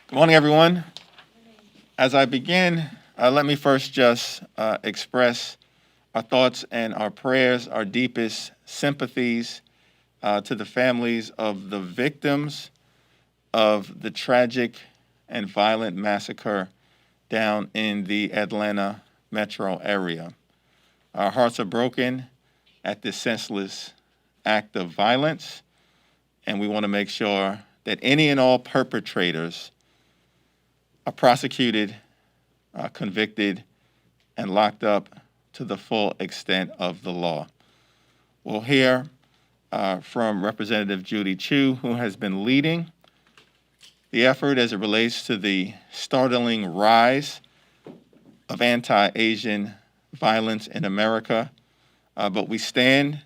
Good morning, everyone. As I begin, let me first just express our thoughts and our prayers, our deepest sympathies to the families of the victims of the tragic and violent massacre down in the Atlanta metro area. Our hearts are broken at this senseless act of violence, and we want to make sure that any and all perpetrators are prosecuted, convicted, and locked up to the full extent of the law. We'll hear from Representative Judy Chu, who has been leading the effort as it relates to the startling rise of anti-Asian violence in America, but we stand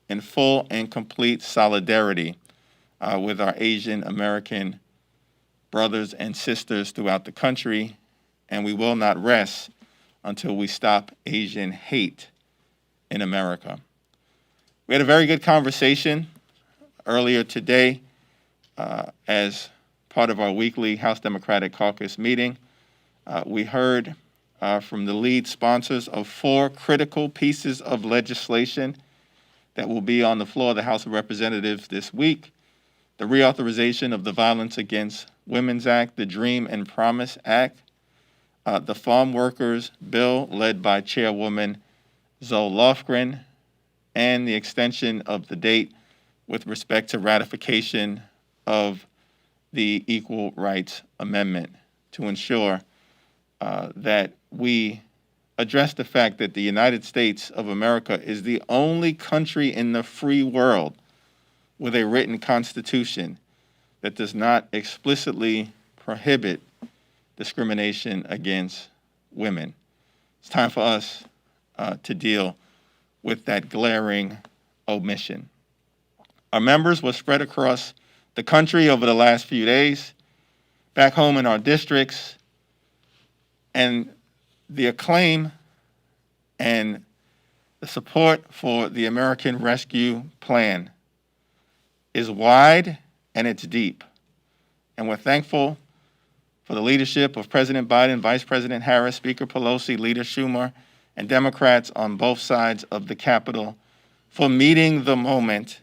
in full and complete solidarity with our Asian American brothers and sisters throughout the country, and we will not rest until we stop Asian hate in America. We had a very good conversation earlier today as part of our weekly House Democratic Caucus meeting. We heard from the lead sponsors of 4 critical pieces of legislation that will be on the floor of the House of Representatives this week: the reauthorization of the Violence Against Women's Act, the Dream and Promise Act, the Farm Workers Bill led by Chairwoman Zoe Lofgren, and the extension of the date with respect to ratification of the Equal Rights Amendment to ensure that we address the fact that the United States of America is the only country in the free world with a written constitution that does not explicitly prohibit discrimination against women. It's time for us to deal with that glaring omission. Our members were spread across the country over the last few days, back home in our districts, and the acclaim and the support for the American Rescue Plan is wide and it's deep. And we're thankful for the leadership of President Biden, Vice President Harris, Speaker Pelosi, Leader Schumer, and Democrats on both sides of the Capitol for meeting the moment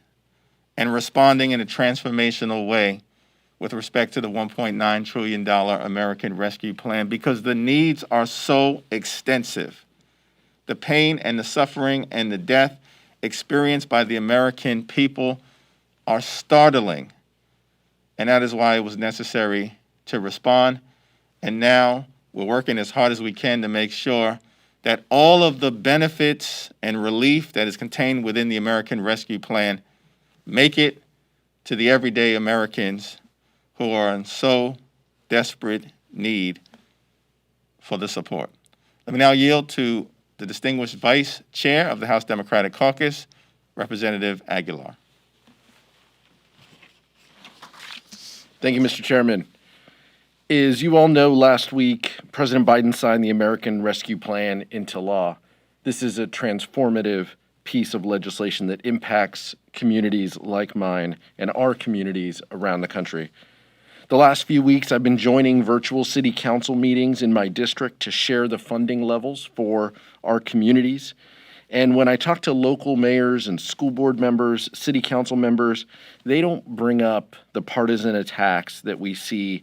and responding in a transformational way with respect to the $1.9 trillion American Rescue Plan, because the needs are so extensive. The pain and the suffering and the death experienced by the American people are startling, and that is why it was necessary to respond. And now we're working as hard as we can to make sure that all of the benefits and relief that is contained within the American Rescue Plan make it to the everyday Americans who are in so desperate need for the support. Let me now yield to the distinguished Vice Chair of the House Democratic Caucus, Representative Aguilar. Thank you, Mr. Chairman. As you all know, last week, President Biden signed the American Rescue Plan into law. This is a transformative piece of legislation that impacts communities like mine and our communities around the country. The last few weeks, I've been joining virtual city council meetings in my district to share the funding levels for our communities. And when I talk to local mayors and school board members, city council members, they don't bring up the partisan attacks that we see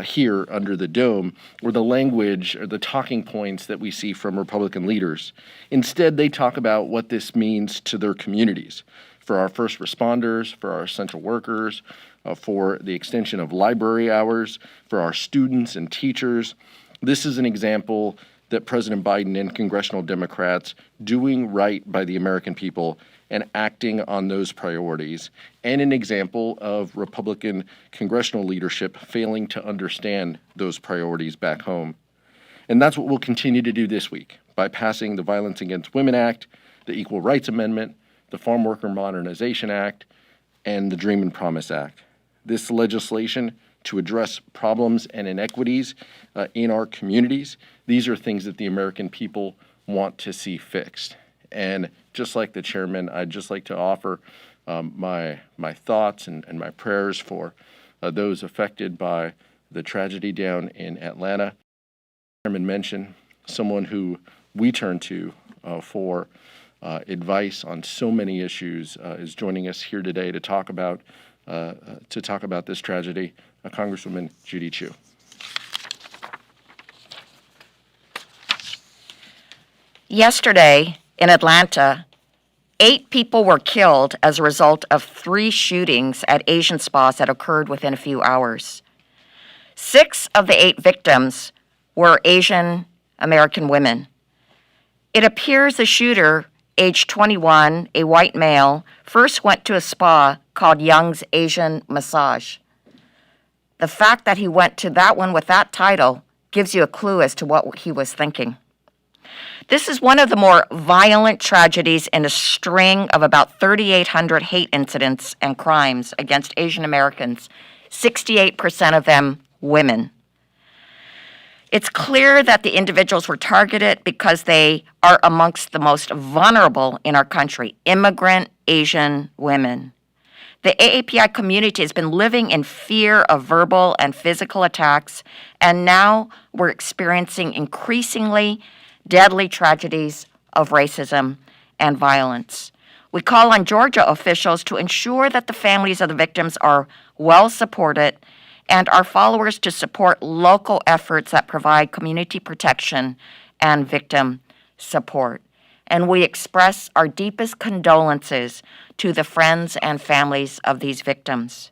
here under the dome, or the language or the talking points that we see from Republican leaders. Instead, they talk about what this means to their communities, for our first responders, for our essential workers, for the extension of library hours, for our students and teachers. This is an example that President Biden and congressional Democrats doing right by the American people and acting on those priorities, and an example of Republican congressional leadership failing to understand those priorities back home. And that's what we'll continue to do this week by passing the Violence Against Women Act, the Equal Rights Amendment, the Farm Worker Modernization Act, and the Dream and Promise Act. This legislation to address problems and inequities in our communities. These are things that the American people want to see fixed. And just like the chairman, I'd just like to offer my thoughts and my prayers for those affected by the tragedy down in Atlanta. Chairman mentioned someone who we turn to for advice on so many issues is joining us here today to talk about this tragedy, Congresswoman Judy Chu. Yesterday in Atlanta, 8 people were killed as a result of 3 shootings at Asian spas that occurred within a few hours. 6 of the 8 victims were Asian American women. It appears the shooter, age 21, a white male, first went to a spa called Young's Asian Massage. The fact that he went to that one with that title gives you a clue as to what he was thinking. This is one of the more violent tragedies in a string of about 3,800 hate incidents and crimes against Asian Americans, 68% of them women. It's clear that the individuals were targeted because they are amongst the most vulnerable in our country, immigrant Asian women. The AAPI community has been living in fear of verbal and physical attacks, and now we're experiencing increasingly deadly tragedies of racism and violence. We call on Georgia officials to ensure that the families of the victims are well supported and our followers to support local efforts that provide community protection and victim support. And we express our deepest condolences to the friends and families of these victims.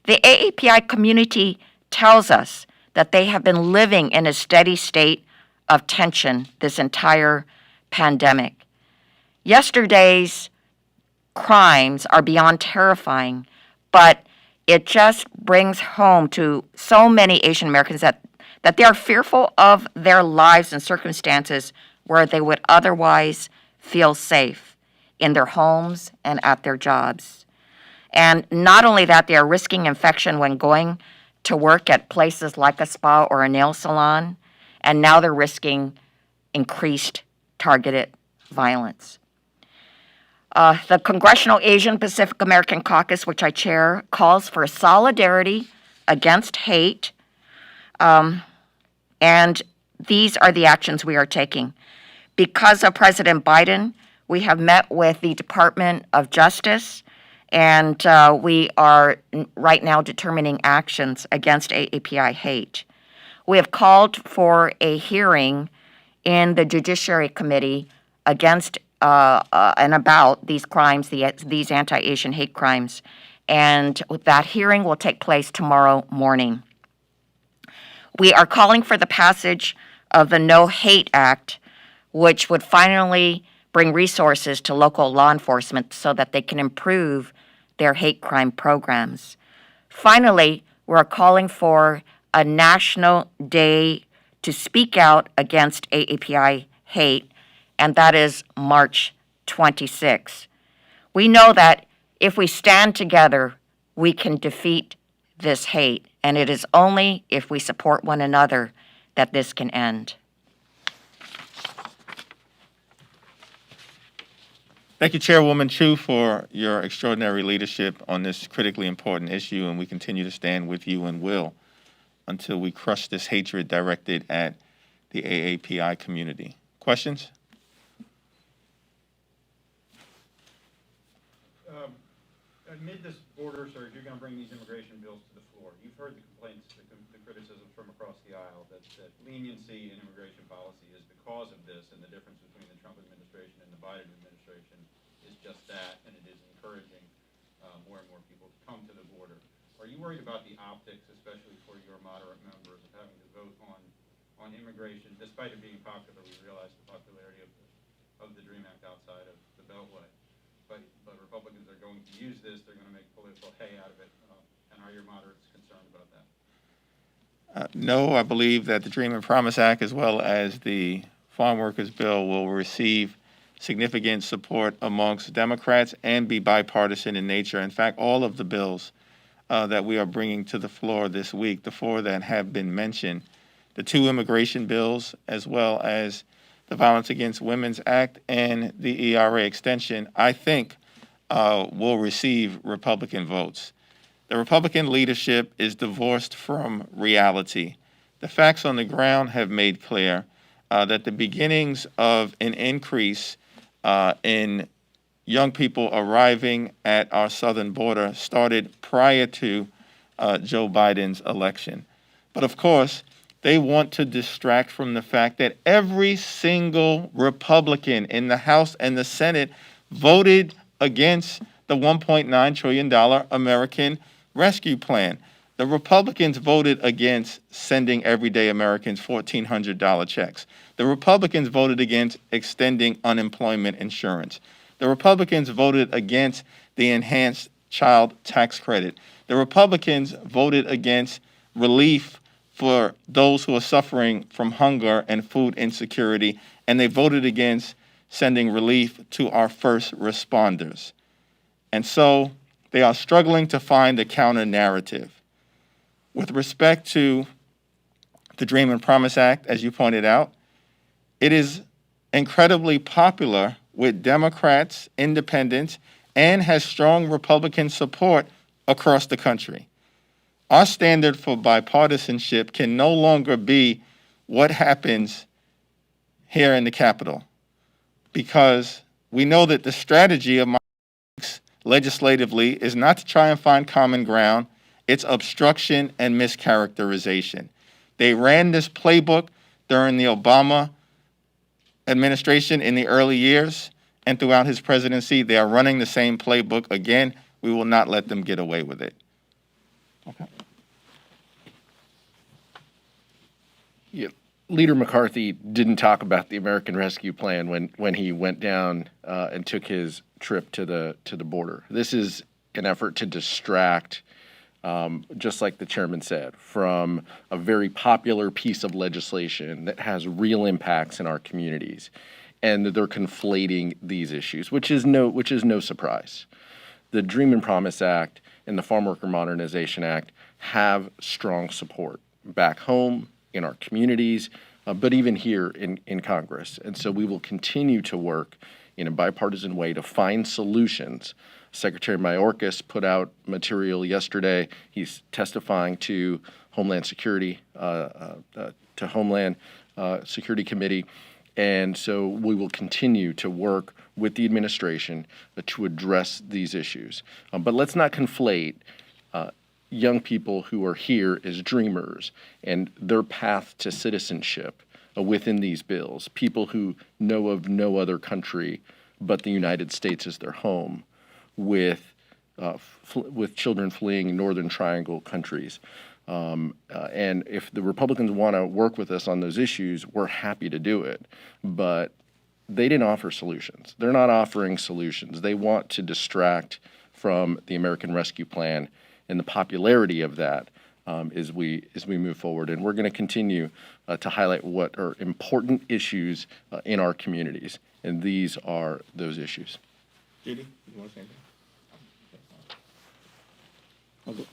The AAPI community tells us that they have been living in a steady state of tension this entire pandemic. Yesterday's crimes are beyond terrifying, but it just brings home to so many Asian Americans that they are fearful of their lives and circumstances where they would otherwise feel safe in their homes and at their jobs. And not only that, they are risking infection when going to work at places like a spa or a nail salon, and now they're risking increased targeted violence. The Congressional Asian Pacific American Caucus, which I chair, calls for solidarity against hate, and these are the actions we are taking. Because of President Biden, we have met with the Department of Justice, and we are right now determining actions against AAPI hate. We have called for a hearing in the Judiciary Committee against and about these crimes, these anti-Asian hate crimes, and that hearing will take place tomorrow morning. We are calling for the passage of the No Hate Act, which would finally bring resources to local law enforcement so that they can improve their hate crime programs. Finally, we're calling for a national day to speak out against AAPI hate, and that is March 26. We know that if we stand together, we can defeat this hate, and it is only if we support one another that this can end. Thank you, Chairwoman Chu, for your extraordinary leadership on this critically important issue, and we continue to stand with you and will until we crush this hatred directed at the AAPI community. Questions? Amid this border surge, you're going to bring these immigration bills to the floor. You've heard the complaints, the criticisms from across the aisle that leniency in immigration policy is the cause of this, and the difference between the Trump administration and the Biden administration is just that, and it is encouraging more and more people to come to the border. Are you worried about the optics, especially for your moderate members, of having to vote on immigration, despite it being popular? We realize the popularity of the DREAM Act outside of the Beltway. But Republicans are going to use this. They're going to make political hay out of it. And are your moderates concerned about that? No, I believe that the Dream and Promise Act, as well as the Farm Workers Bill, will receive significant support amongst Democrats and be bipartisan in nature. In fact, all of the bills that we are bringing to the floor this week, the 4 that have been mentioned, the 2 immigration bills, as well as the Violence Against Women's Act and the ERA extension, I think will receive Republican votes. The Republican leadership is divorced from reality. The facts on the ground have made clear that the beginnings of an increase in young people arriving at our southern border started prior to Joe Biden's election. But of course, they want to distract from the fact that every single Republican in the House and the Senate voted against the $1.9 trillion American Rescue Plan. The Republicans voted against sending everyday Americans $1,400 checks. The Republicans voted against extending unemployment insurance. The Republicans voted against the enhanced child tax credit. The Republicans voted against relief for those who are suffering from hunger and food insecurity, and they voted against sending relief to our first responders. And so they are struggling to find a counter narrative. With respect to the Dream and Promise Act, as you pointed out, it is incredibly popular with Democrats, independents, and has strong Republican support across the country. Our standard for bipartisanship can no longer be what happens here in the Capitol, because we know that the strategy of my legislatively is not to try and find common ground. It's obstruction and mischaracterization. They ran this playbook during the Obama administration in the early years, and throughout his presidency, they are running the same playbook again. We will not let them get away with it. Okay. Yeah. Leader McCarthy didn't talk about the American Rescue Plan when he went down and took his trip to the border. This is an effort to distract, just like the chairman said, from a very popular piece of legislation that has real impacts in our communities, and they're conflating these issues, which is no surprise. The Dream and Promise Act and the Farm Worker Modernization Act have strong support back home in our communities, but even here in Congress. And so we will continue to work in a bipartisan way to find solutions. Secretary Mayorkas put out material yesterday. He's testifying to Homeland Security, to Homeland Security Committee. And so we will continue to work with the administration to address these issues. But let's not conflate young people who are here as dreamers and their path to citizenship within these bills, people who know of no other country but the United States as their home, with children fleeing Northern Triangle countries. And if the Republicans want to work with us on those issues, we're happy to do it. But they didn't offer solutions. They're not offering solutions. They want to distract from the American Rescue Plan and the popularity of that as we move forward. And we're going to continue to highlight what are important issues in our communities. And these are those issues. Judy, you want to say anything? Okay.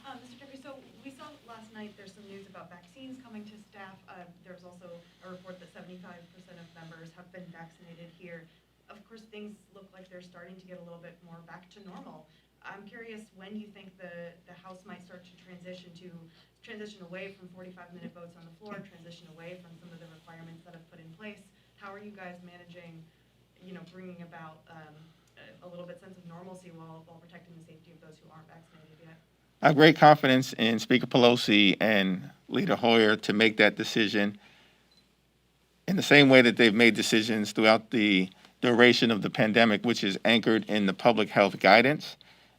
Mr. Jeffries, so we saw last night there's some news about vaccines coming to staff. There's also a report that 75% of members have been vaccinated here. Of course, things look like they're starting to get a little bit more back to normal. I'm curious when you think the House might start to transition away from 45-minute votes on the floor, transition away from some of the requirements that have put in place. How are you guys managing, bringing about a little bit sense of normalcy while protecting the safety of those who aren't vaccinated yet? I have great confidence in Speaker Pelosi and Leader Hoyer to make that decision in the same way that they've made decisions throughout the duration of the pandemic, which is anchored in the public health guidance.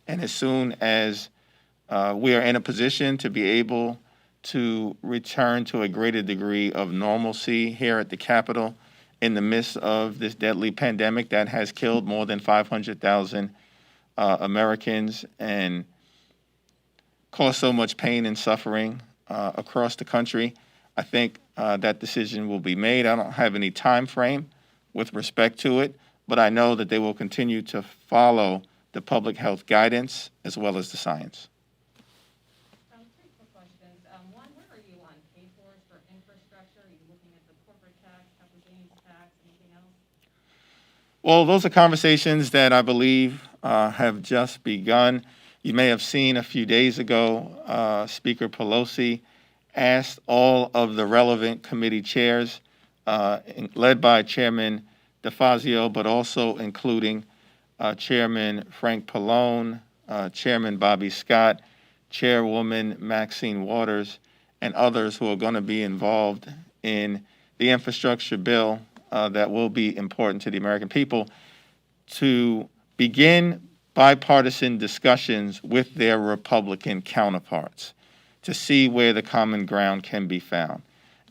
And as soon as we are in a position to be able to return to a greater degree of normalcy here at the Capitol in the midst of this deadly pandemic that has killed more than 500,000 Americans and caused so much pain and suffering across the country, I think that decision will be made. I don't have any time frame with respect to it, but I know that they will continue to follow the public health guidance as well as the science. Three quick questions. One, where are you on pay-fors for infrastructure? Are you looking at the corporate tax, capital gains tax, anything else? Well, those are conversations that I believe have just begun. You may have seen a few days ago, Speaker Pelosi asked all of the relevant committee chairs, led by Chairman DeFazio, but also including Chairman Frank Pallone, Chairman Bobby Scott, Chairwoman Maxine Waters, and others who are going to be involved in the infrastructure bill that will be important to the American people, to begin bipartisan discussions with their Republican counterparts to see where the common ground can be found.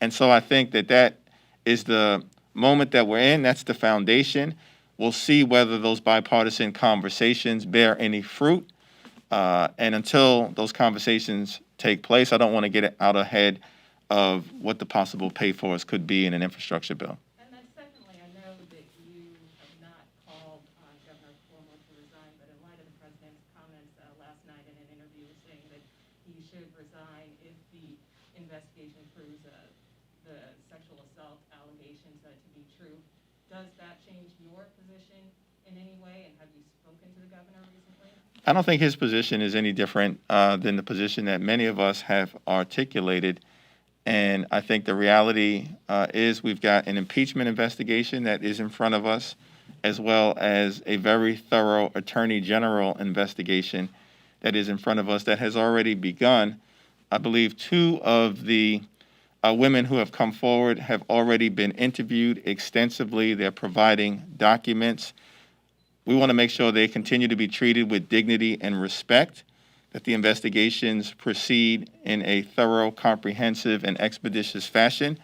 And so I think that that is the moment that we're in. That's the foundation. We'll see whether those bipartisan conversations bear any fruit. And until those conversations take place, I don't want to get out ahead of what the possible pay-fors could be in an infrastructure bill. And then secondly, I know that you have not called on Governor Cuomo to resign, but in light of the president's comments last night in an interview saying that he should resign if the investigation proves the sexual assault allegations to be true, does that change your position in any way, and have you spoken to the governor recently? I don't think his position is any different than the position that many of us have articulated. And I think the reality is we've got an impeachment investigation that is in front of us, as well as a very thorough Attorney General investigation that is in front of us that has already begun. I believe 2 of the women who have come forward have already been interviewed extensively. They're providing documents. We want to make sure they continue to be treated with dignity and respect, that the investigations proceed in a thorough, comprehensive, and expeditious fashion.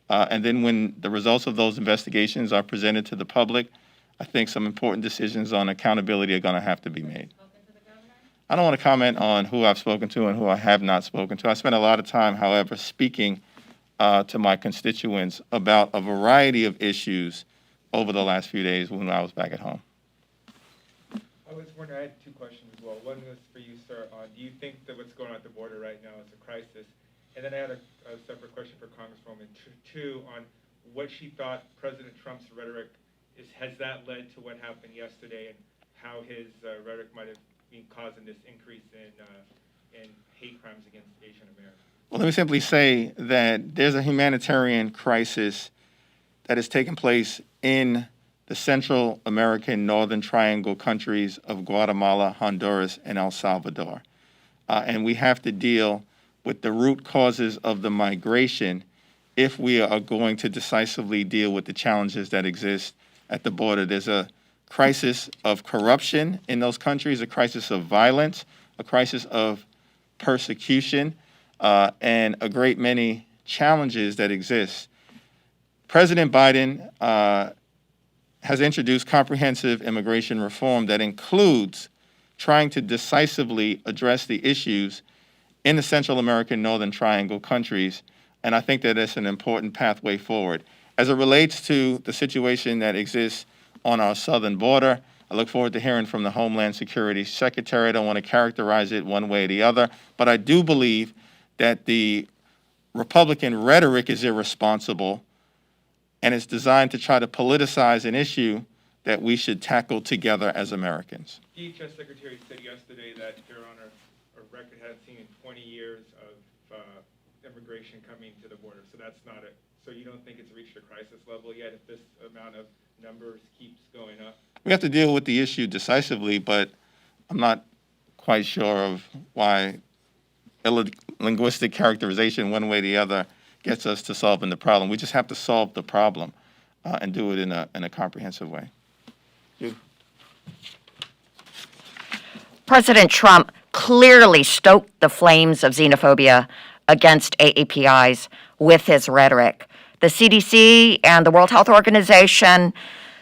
And then when the results of those investigations are presented to the public, I think some important decisions on accountability are going to have to be made. I don't want to comment on who I've spoken to and who I have not spoken to. I spent a lot of time, however, speaking to my constituents about a variety of issues over the last few days when I was back at home. I was wondering, I had 2 questions as well. One was for you, sir, on do you think that what's going on at the border right now is a crisis? And then I had a separate question for Congresswoman 2 on what she thought President Trump's rhetoric is. Has that led to what happened yesterday, and how his rhetoric might have been causing this increase in hate crimes against Asian Americans? Well, let me simply say that there's a humanitarian crisis that has taken place in the Central American Northern Triangle countries of Guatemala, Honduras, and El Salvador. And we have to deal with the root causes of the migration if we are going to decisively deal with the challenges that exist at the border. There's a crisis of corruption in those countries, a crisis of violence, a crisis of persecution, and a great many challenges that exist. President Biden has introduced comprehensive immigration reform that includes trying to decisively address the issues in the Central American Northern Triangle countries, and I think that it's an important pathway forward. As it relates to the situation that exists on our southern border, I look forward to hearing from the Homeland Security Secretary. I don't want to characterize it one way or the other, but I do believe that the Republican rhetoric is irresponsible, and it's designed to try to politicize an issue that we should tackle together as Americans. DHS Secretary said yesterday that they're on a record hadn't seen in 20 years of immigration coming to the border. So that's not it. So you don't think it's reached a crisis level yet if this amount of numbers keeps going up? We have to deal with the issue decisively, but I'm not quite sure of why linguistic characterization one way or the other gets us to solving the problem. We just have to solve the problem and do it in a comprehensive way. President Trump clearly stoked the flames of xenophobia against AAPIs with his rhetoric. The CDC and the World Health Organization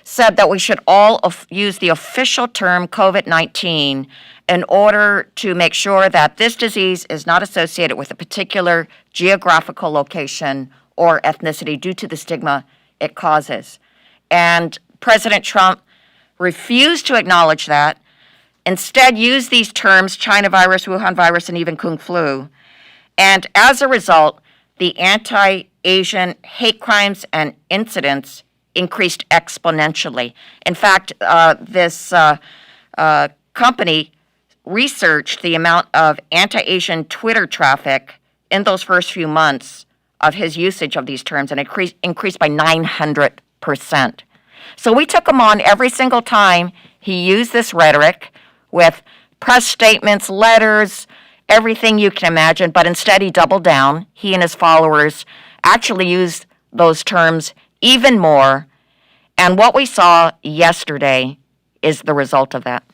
said that we should all use the official term COVID-19 in order to make sure that this disease is not associated with a particular geographical location or ethnicity due to the stigma it causes. And President Trump refused to acknowledge that, instead used these terms, China virus, Wuhan virus, and even Kung flu. And as a result, the anti-Asian hate crimes and incidents increased exponentially. In fact, this company researched the amount of anti-Asian Twitter traffic in those first few months of his usage of these terms, and it increased by 900%. So we took him on every single time he used this rhetoric with press statements, letters, everything you can imagine, but instead he doubled down. He and his followers actually used those terms even more, and what we saw yesterday is the result of that.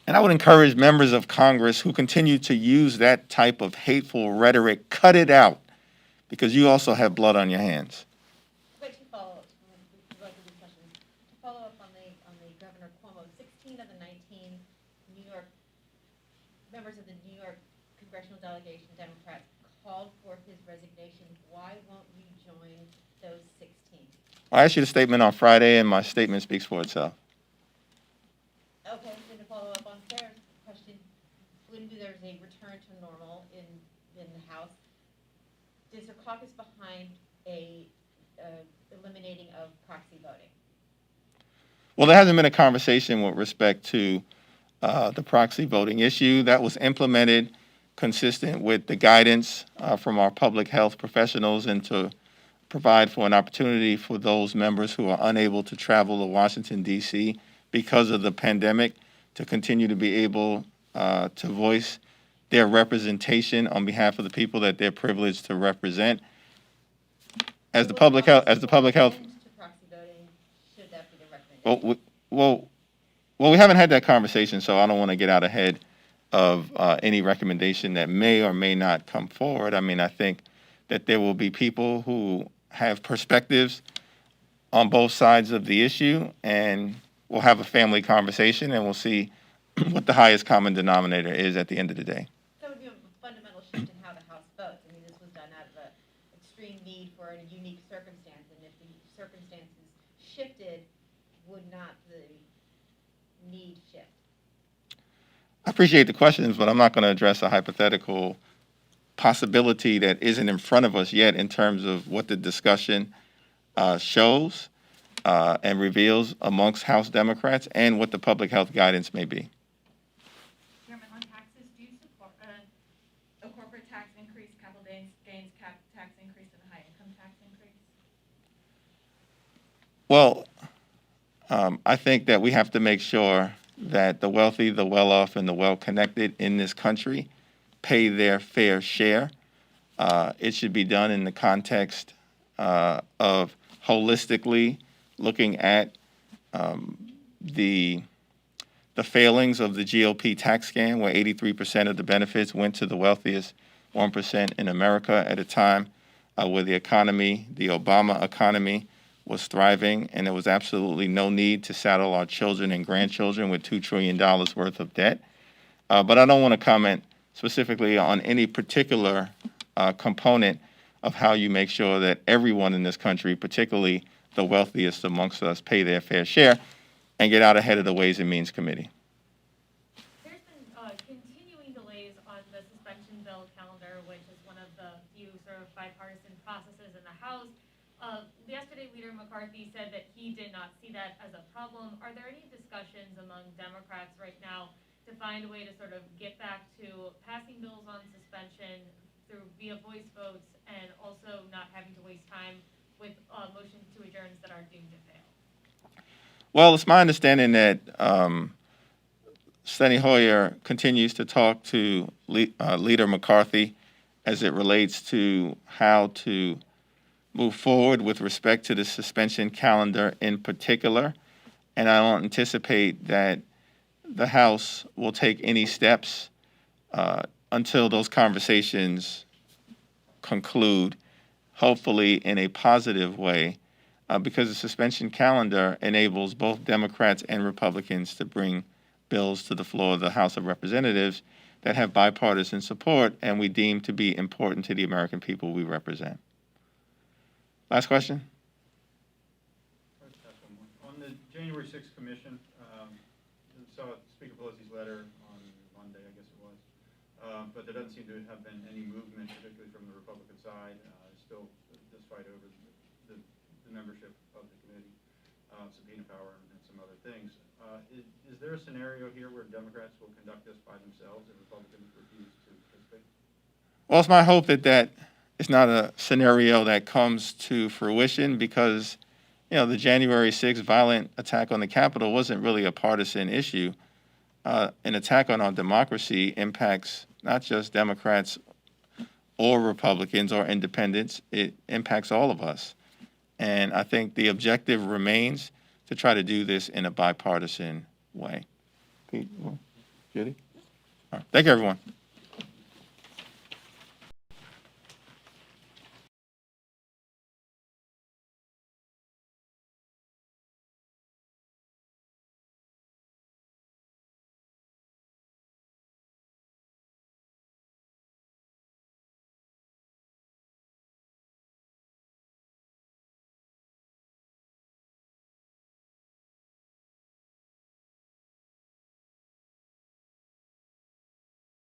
And I would encourage members of Congress who continue to use that type of hateful rhetoric, cut it out, because you also have blood on your hands. But two follow-ups from the discussion. To follow up on the Governor Cuomo, 16 of the 19 New York members of the New York congressional delegation, Democrats, called for his resignation. Why won't you join those 16? I issued a statement on Friday, and my statement speaks for itself. Okay, then to follow up on Sarah's question, when there's a return to normal in the House, is there caucus behind a eliminating of proxy voting? Well, there hasn't been a conversation with respect to the proxy voting issue. That was implemented consistent with the guidance from our public health professionals and to provide for an opportunity for those members who are unable to travel to Washington, D.C. because of the pandemic to continue to be able to voice their representation on behalf of the people that they're privileged to represent. As the public health, To proxy voting, should that be the recommendation? well, we haven't had that conversation, so I don't want to get out ahead of any recommendation that may or may not come forward. I mean, I think that there will be people who have perspectives on both sides of the issue, and we'll have a family conversation, and we'll see what the highest common denominator is at the end of the day. So it would be a fundamental shift in how the House votes. I mean, this was done out of an extreme need for a unique circumstance, and if the circumstances shifted, would not the need shift? I appreciate the questions, but I'm not going to address a hypothetical possibility that isn't in front of us yet in terms of what the discussion shows and reveals amongst House Democrats and what the public health guidance may be. Chairman, on taxes, do you support a corporate tax increase, capital gains tax increase, and a high income tax increase? Well, I think that we have to make sure that the wealthy, the well-off, and the well-connected in this country pay their fair share. It should be done in the context of holistically looking at the failings of the GOP tax scam, where 83% of the benefits went to the wealthiest 1% in America at a time where the economy, the Obama economy, was thriving, and there was absolutely no need to saddle our children and grandchildren with $2 trillion worth of debt. But I don't want to comment specifically on any particular component of how you make sure that everyone in this country, particularly the wealthiest amongst us, pay their fair share and get out ahead of the Ways and Means Committee. There's been continuing delays on the suspension bill calendar, which is one of the few sort of bipartisan processes in the House. Yesterday, Leader McCarthy said that he did not see that as a problem. Are there any discussions among Democrats right now to find a way to sort of get back to passing bills on suspension through via voice votes and also not having to waste time with motions to adjourn that are doomed to fail? Well, it's my understanding that Steny Hoyer continues to talk to Leader McCarthy as it relates to how to move forward with respect to the suspension calendar in particular. And I don't anticipate that the House will take any steps until those conversations conclude, hopefully in a positive way, because the suspension calendar enables both Democrats and Republicans to bring bills to the floor of the House of Representatives that have bipartisan support and we deem to be important to the American people we represent. Last question? On the January 6th commission, saw Speaker Pelosi's letter on Monday, I guess it was, but there doesn't seem to have been any movement, particularly from the Republican side. Still this fight over the membership of the committee. subpoena power and some other things. Is there a scenario here where Democrats will conduct this by themselves and Republicans refuse to participate? Well, it's my hope that it's not a scenario that comes to fruition because, the January 6th violent attack on the Capitol wasn't really a partisan issue. An attack on our democracy impacts not just Democrats or Republicans or independents. It impacts all of us. And I think the objective remains to try to do this in a bipartisan way. Pete, Judy? All right. Thank you, everyone.